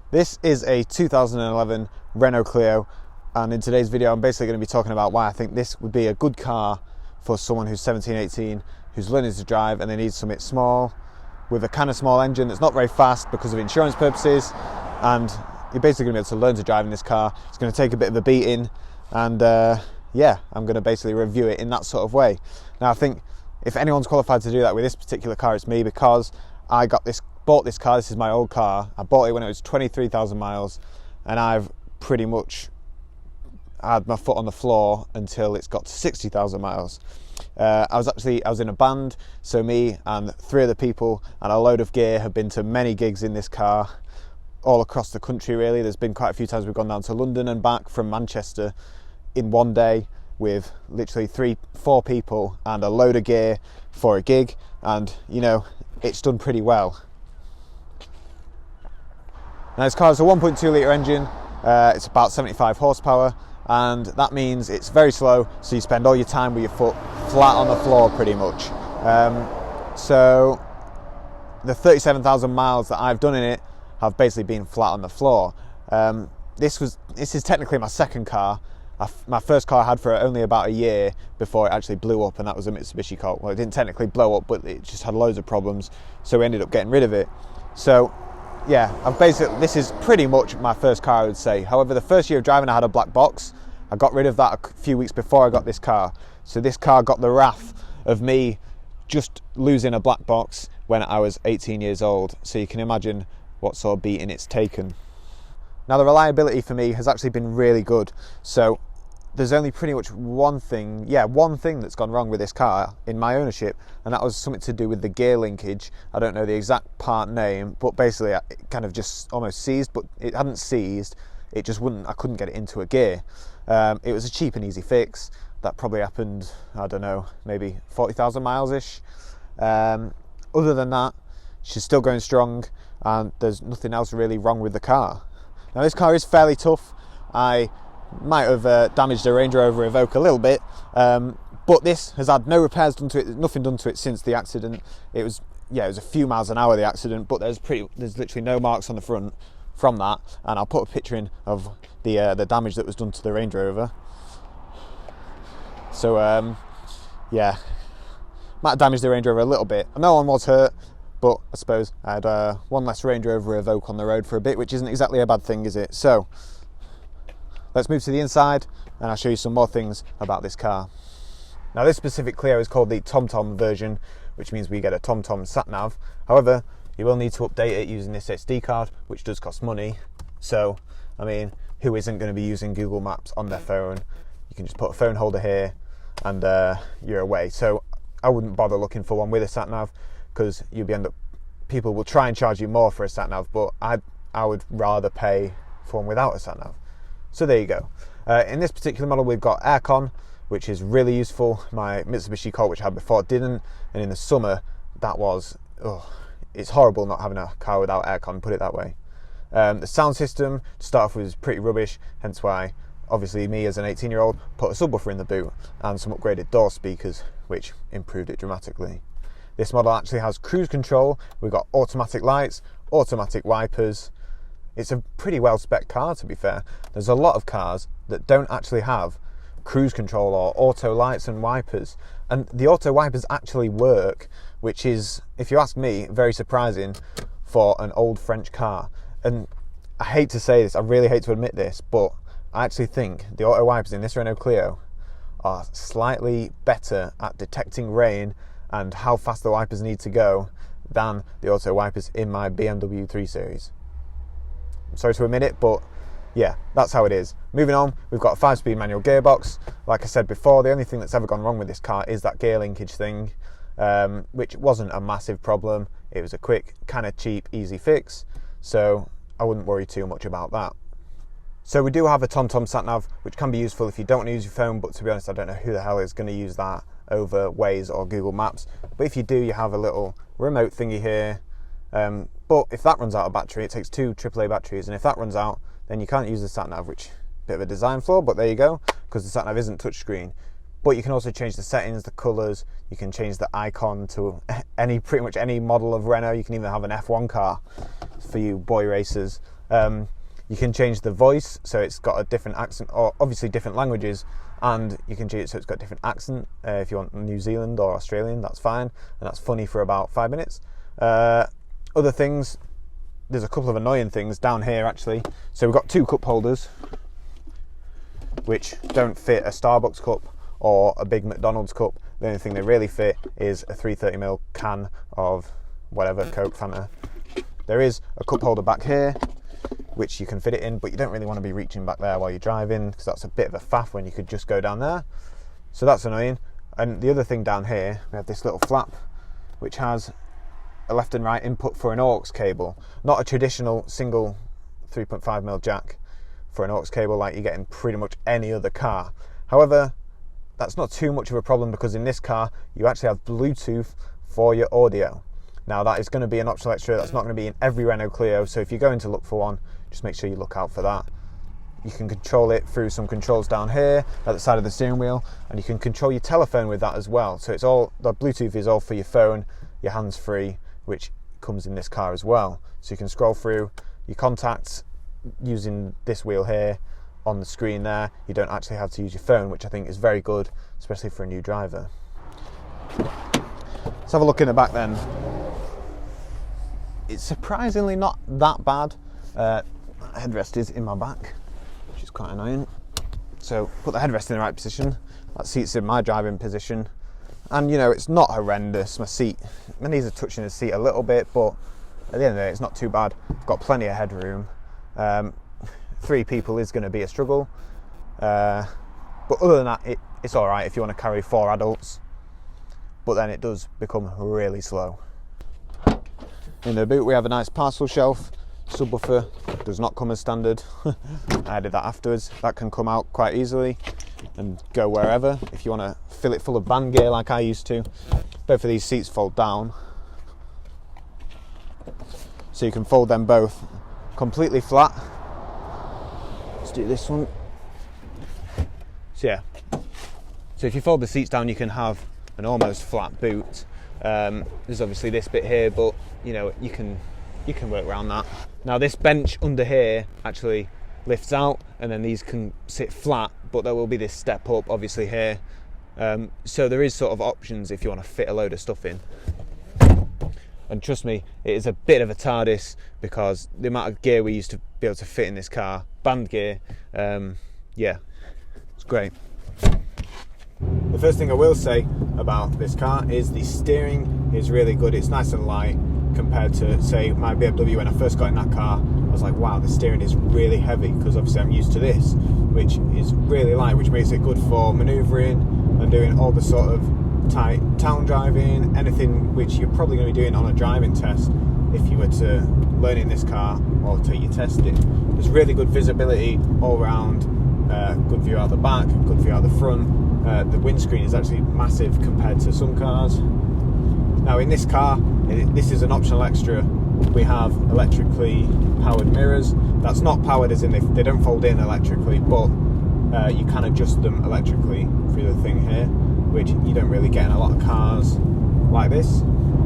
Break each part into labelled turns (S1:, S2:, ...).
S1: This is a 2011 Renault Clio, and in today's video I'm basically going to be talking about why I think this would be a good car for someone who's 17, 18, who's learning to drive and they need something small with a kind of small engine that's not very fast because of insurance purposes, and you're basically going to be able to learn to drive in this car. It's going to take a bit of a beating, and yeah, I'm going to basically review it in that sort of way. Now I think if anyone's qualified to do that with this particular car, it's me, because I bought this car. This is my old car. I bought it when it was 23,000 miles, and I've pretty much had my foot on the floor until it's got to 60,000 miles. I was in a band, so me and 3 other people and a load of gear have been to many gigs in this car all across the country really. There's been quite a few times we've gone down to London and back from Manchester in one day with literally 3-4 people and a load of gear for a gig, and you know, it's done pretty well. Now this car has a 1.2 litre engine, it's about 75 horsepower, and that means it's very slow, so you spend all your time with your foot flat on the floor pretty much. So the 37,000 miles that I've done in it have basically been flat on the floor. This is technically my second car. My first car I had for only about a year before it actually blew up, and that was a Mitsubishi Colt. Well, it didn't technically blow up, but it just had loads of problems, so we ended up getting rid of it. So yeah, this is pretty much my first car, I would say. However, the first year of driving I had a black box. I got rid of that a few weeks before I got this car. So this car got the wrath of me just losing a black box when I was 18 years old. So you can imagine what sort of beating it's taken. Now the reliability for me has actually been really good. So there's only pretty much one thing that's gone wrong with this car in my ownership, and that was something to do with the gear linkage. I don't know the exact part name, but basically it kind of just almost seized, but it hadn't seized, it just I couldn't get it into a gear. It was a cheap and easy fix. That probably happened, I don't know, maybe 40,000 miles-ish. Other than that, she's still going strong, and there's nothing else really wrong with the car. Now this car is fairly tough. I might have damaged a Range Rover Evoque a little bit, but this has had no repairs done to it, nothing done to it since the accident. It was a few miles an hour, the accident, but there's literally no marks on the front from that, and I'll put a picture in of the damage that was done to the Range Rover. So yeah, might have damaged the Range Rover a little bit. No one was hurt, but I suppose I had one less Range Rover Evoque on the road for a bit, which isn't exactly a bad thing, is it? So let's move to the inside and I'll show you some more things about this car. Now this specific Clio is called the TomTom version, which means we get a TomTom sat-nav. However, you will need to update it using this SD card, which does cost money. So, I mean, who isn't going to be using Google Maps on their phone? You can just put a phone holder here and you're away. So I wouldn't bother looking for one with a sat-nav, because people will try and charge you more for a sat-nav, but I would rather pay for one without a sat-nav. So there you go. In this particular model we've got aircon, which is really useful. My Mitsubishi Colt, which I had before, didn't, and in the summer it's horrible not having a car without aircon, put it that way. The sound system to start off with was pretty rubbish, hence why obviously me as an 18-year-old put a subwoofer in the boot and some upgraded door speakers, which improved it dramatically. This model actually has cruise control. We've got automatic lights, automatic wipers. It's a pretty well-spec car, to be fair. There's a lot of cars that don't actually have cruise control or auto lights and wipers, and the auto wipers actually work, which is, if you ask me, very surprising for an old French car. And I hate to say this, I really hate to admit this, but I actually think the auto wipers in this Renault Clio are slightly better at detecting rain and how fast the wipers need to go than the auto wipers in my BMW 3 Series. I'm sorry to admit it, but yeah, that's how it is. Moving on, we've got a 5-speed manual gearbox. Like I said before, the only thing that's ever gone wrong with this car is that gear linkage thing, which wasn't a massive problem. It was a quick, kind of cheap, easy fix, so I wouldn't worry too much about that. So we do have a TomTom sat-nav, which can be useful if you don't want to use your phone, but to be honest, I don't know who the hell is going to use that over Waze or Google Maps. But if you do, you have a little remote thingy here. But if that runs out of battery, it takes 2 AAA batteries, and if that runs out, then you can't use the sat-nav, which bit of a design flaw, but there you go, because the sat-nav isn't touchscreen. But you can also change the settings, the colours, you can change the icon to pretty much any model of Renault. You can even have an F1 car for you boy racers. You can change the voice, so it's got a different accent, or obviously different languages, and you can change it so it's got a different accent. If you want New Zealand or Australian, that's fine, and that's funny for about 5 minutes. Other things, there's a couple of annoying things down here actually. So we've got 2 cup holders, which don't fit a Starbucks cup or a big McDonald's cup. The only thing they really fit is a 330ml can of whatever, Coke, Fanta. There is a cup holder back here, which you can fit it in, but you don't really want to be reaching back there while you're driving, because that's a bit of a faff when you could just go down there. So that's annoying. And the other thing down here, we have this little flap, which has a left and right input for an aux cable. Not a traditional single 3.5mm jack for an aux cable like you get in pretty much any other car. However, that's not too much of a problem, because in this car you actually have Bluetooth for your audio. Now that is going to be an optional extra, that's not going to be in every Renault Clio, so if you're going to look for one, just make sure you look out for that. You can control it through some controls down here at the side of the steering wheel, and you can control your telephone with that as well. So it's all, the Bluetooth is all for your phone, your hands-free, which comes in this car as well. So you can scroll through your contacts using this wheel here on the screen there. You don't actually have to use your phone, which I think is very good, especially for a new driver. Let's have a look in the back then. It's surprisingly not that bad. Headrest is in my back, which is quite annoying. So put the headrest in the right position. That seat's in my driving position. And you know, it's not horrendous. My knees are touching the seat a little bit, but at the end of the day, it's not too bad. I've got plenty of headroom. 3 people is going to be a struggle. But other than that, it's all right if you want to carry 4 adults. But then it does become really slow. In the boot we have a nice parcel shelf. Subwoofer does not come as standard. I added that afterwards. That can come out quite easily and go wherever if you want to fill it full of band gear like I used to. Both of these seats fold down, so you can fold them both completely flat. Let's do this one. So yeah, so if you fold the seats down, you can have an almost flat boot. There's obviously this bit here, but you know, you can work around that. Now this bench under here actually lifts out, and then these can sit flat, but there will be this step up obviously here. So there is sort of options if you want to fit a load of stuff in. And trust me, it is a bit of a TARDIS, because the amount of gear we used to be able to fit in this car, band gear, yeah, it's great. The first thing I will say about this car is the steering is really good. It's nice and light compared to, say, my BMW. When I first got in that car, I was like, wow, the steering is really heavy, because obviously I'm used to this, which is really light, which makes it good for manoeuvring and doing all the sort of tight town driving, anything which you're probably going to be doing on a driving test if you were to learn in this car or take your test in. There's really good visibility all around, good view out the back, good view out the front. The windscreen is actually massive compared to some cars. Now in this car, this is an optional extra. We have electrically powered mirrors. That's not powered as in they don't fold in electrically, but you can adjust them electrically through the thing here, which you don't really get in a lot of cars like this.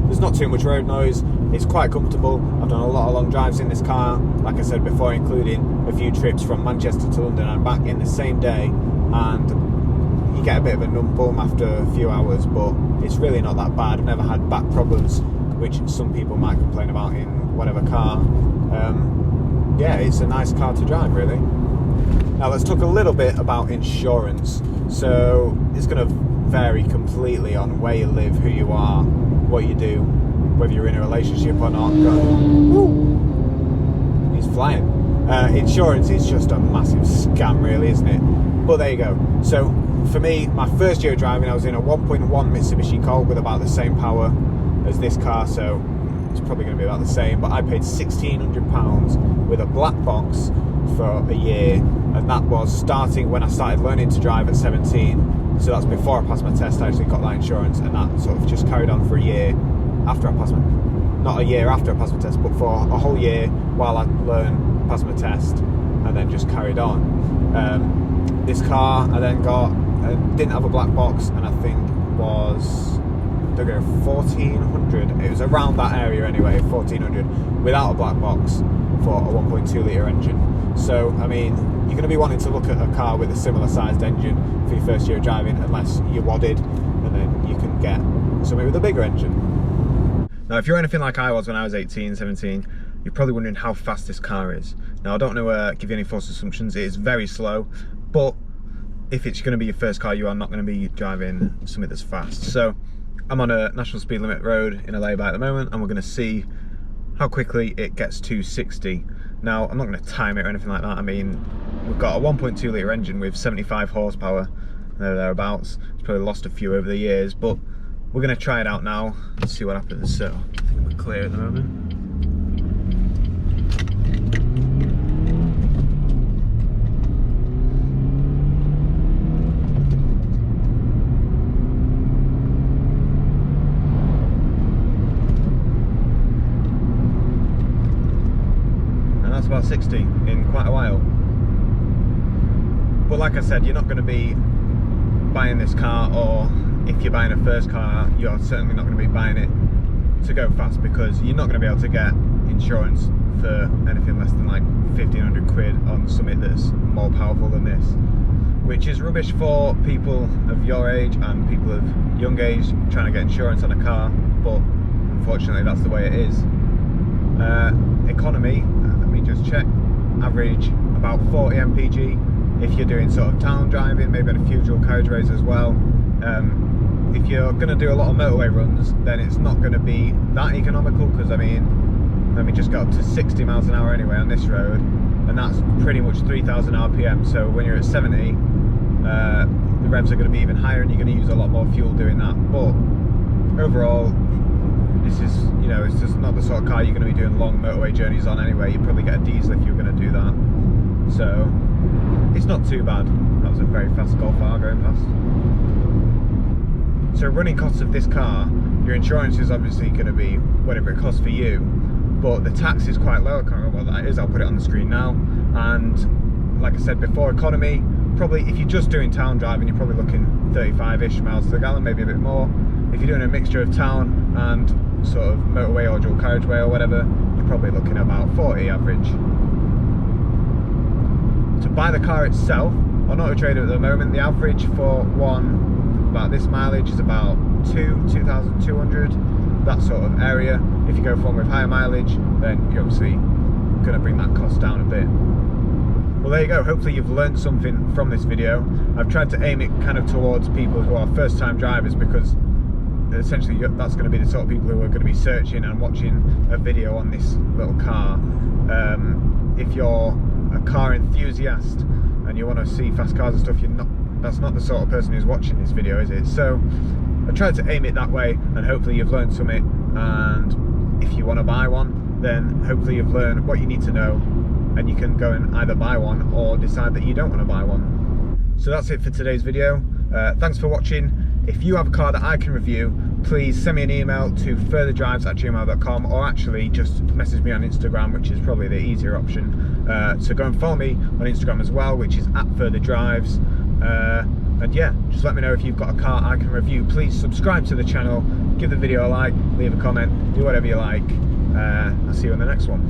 S1: There's not too much road noise. It's quite comfortable. I've done a lot of long drives in this car, like I said before, including a few trips from Manchester to London and back in the same day, and you get a bit of a numb bum after a few hours, but it's really not that bad. I've never had back problems, which some people might complain about in whatever car. Yeah, it's a nice car to drive, really. Now let's talk a little bit about insurance. So it's going to vary completely on where you live, who you are, what you do, whether you're in a relationship or not. He's flying. Insurance is just a massive scam, really, isn't it? But there you go. So for me, my first year of driving, I was in a 1.1 Mitsubishi Colt with about the same power as this car, so it's probably going to be about the same, but I paid £1,600 with a black box for a year, and that was starting when I started learning to drive at 17, so that's before I passed my test. I actually got that insurance, and that sort of just carried on for a year after I passed not a year after I passed my test, but for a whole year while I learned, passed my test, and then just carried on. This car I then got, didn't have a black box, and I think was, I don't know, 1,400. It was around that area anyway, 1,400 without a black box for a 1.2 litre engine. So, I mean, you're going to be wanting to look at a car with a similar sized engine for your first year of driving, unless you're wadded, and then you can get something with a bigger engine. Now, if you're anything like I was when I was 18, 17, you're probably wondering how fast this car is. Now, I don't want to give you any false assumptions. It is very slow, but if it's going to be your first car, you are not going to be driving something that's fast. So I'm on a national speed limit road in LA at the moment, and we're going to see how quickly it gets to 60. Now, I'm not going to time it or anything like that. I mean, we've got a 1.2 litre engine with 75 horsepower, thereabouts. It's probably lost a few over the years, but we're going to try it out now and see what happens. So I think we're clear at the moment. About 60 in quite a while. But like I said, you're not going to be buying this car, or if you're buying a first car, you're certainly not going to be buying it to go fast, because you're not going to be able to get insurance for anything less than like 1,500 quid on something that's more powerful than this, which is rubbish for people of your age and people of young age trying to get insurance on a car, but unfortunately that's the way it is. Economy, let me just check, average about 40 mpg if you're doing sort of town driving, maybe on a few dual carriageways as well. If you're going to do a lot of motorway runs, then it's not going to be that economical, because I mean, let me just go up to 60 miles an hour anyway on this road, and that's pretty much 3,000 rpm. So when you're at 70, the revs are going to be even higher, and you're going to use a lot more fuel doing that. But overall, this is, you know, it's just not the sort of car you're going to be doing long motorway journeys on anyway. You'd probably get a diesel if you were going to do that. So it's not too bad. That was a very fast Golf R going past. So running costs of this car, your insurance is obviously going to be whatever it costs for you, but the tax is quite low. I can't remember what that is. I'll put it on the screen now. And like I said before, economy, probably if you're just doing town driving, you're probably looking 35-ish miles to the gallon, maybe a bit more. If you're doing a mixture of town and sort of motorway or dual carriageway or whatever, you're probably looking at about 40 average. To buy the car itself, on Auto Trader at the moment, the average for one about this mileage is about 2,200, that sort of area. If you go for one with higher mileage, then you're obviously going to bring that cost down a bit. Well, there you go. Hopefully you've learned something from this video. I've tried to aim it kind of towards people who are first time drivers, because essentially that's going to be the sort of people who are going to be searching and watching a video on this little car. If you're a car enthusiast and you want to see fast cars and stuff, that's not the sort of person who's watching this video, is it? So I tried to aim it that way, and hopefully you've learned something. And if you want to buy one, then hopefully you've learned what you need to know, and you can go and either buy one or decide that you don't want to buy one. So that's it for today's video. Thanks for watching. If you have a car that I can review, please send me an email to furtherdrives@gmail.com, or actually just message me on Instagram, which is probably the easier option. So go and follow me on Instagram as well, which is @furtherdrives. And yeah, just let me know if you've got a car I can review. Please subscribe to the channel, give the video a like, leave a comment, do whatever you like. I'll see you on the next one.